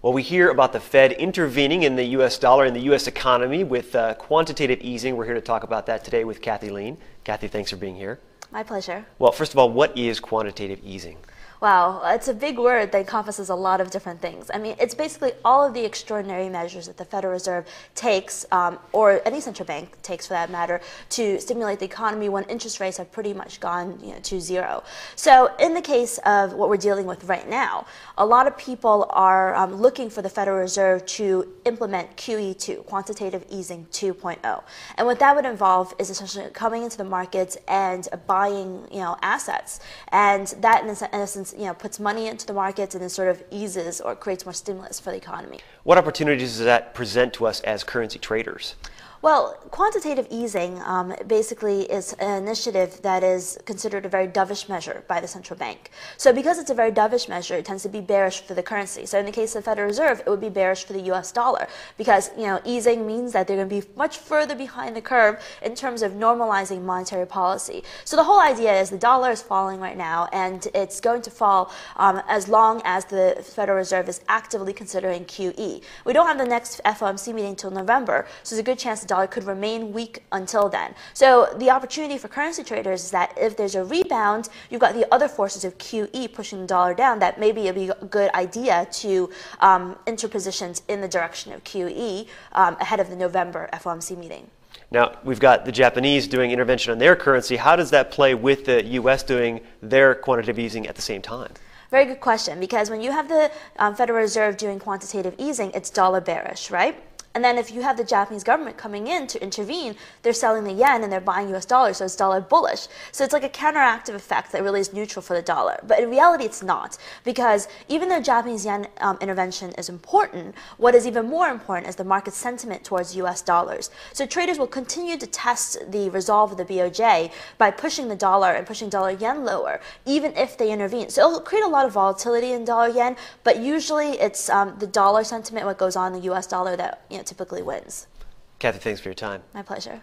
Well, we hear about the Fed intervening in the U.S. dollar and the U.S. economy with quantitative easing. We're here to talk about that today with Kathy Lien. Kathy, thanks for being here. My pleasure. Well, first of all, what is quantitative easing? Wow, it's a big word that encompasses a lot of different things. I mean, it's basically all of the extraordinary measures that the Federal Reserve takes, or any central bank takes for that matter, to stimulate the economy when interest rates have pretty much gone to zero. So in the case of what we're dealing with right now, a lot of people are looking for the Federal Reserve to implement QE2, Quantitative Easing 2.0. And what that would involve is essentially coming into the markets and buying assets. And that, in essence, puts money into the markets and then sort of eases or creates more stimulus for the economy. What opportunities does that present to us as currency traders? Well, quantitative easing basically is an initiative that is considered a very dovish measure by the central bank. So because it's a very dovish measure, it tends to be bearish for the currency. So in the case of the Federal Reserve, it would be bearish for the U.S. dollar because easing means that they're going to be much further behind the curve in terms of normalizing monetary policy. So the whole idea is the dollar is falling right now, and it's going to fall as long as the Federal Reserve is actively considering QE. We don't have the next FOMC meeting until November, so there's a good chance the dollar could remain weak until then. So the opportunity for currency traders is that if there's a rebound, you've got the other forces of QE pushing the dollar down, that maybe it'd be a good idea to enter positions in the direction of QE ahead of the November FOMC meeting. Now, we've got the Japanese doing intervention on their currency. How does that play with the U.S. doing their quantitative easing at the same time? Very good question, because when you have the Federal Reserve doing quantitative easing, it's dollar bearish, right? And then if you have the Japanese government coming in to intervene, they're selling the yen and they're buying US dollars, so it's dollar bullish. So it's like a counteractive effect that really is neutral for the dollar. But in reality, it's not, because even though Japanese yen intervention is important, what is even more important is the market sentiment towards US dollars. So traders will continue to test the resolve of the BOJ by pushing the dollar and pushing dollar yen lower, even if they intervene. So it'll create a lot of volatility in dollar yen, but usually it's the dollar sentiment, what goes on in the US dollar, that typically wins. Kathy, thanks for your time. My pleasure.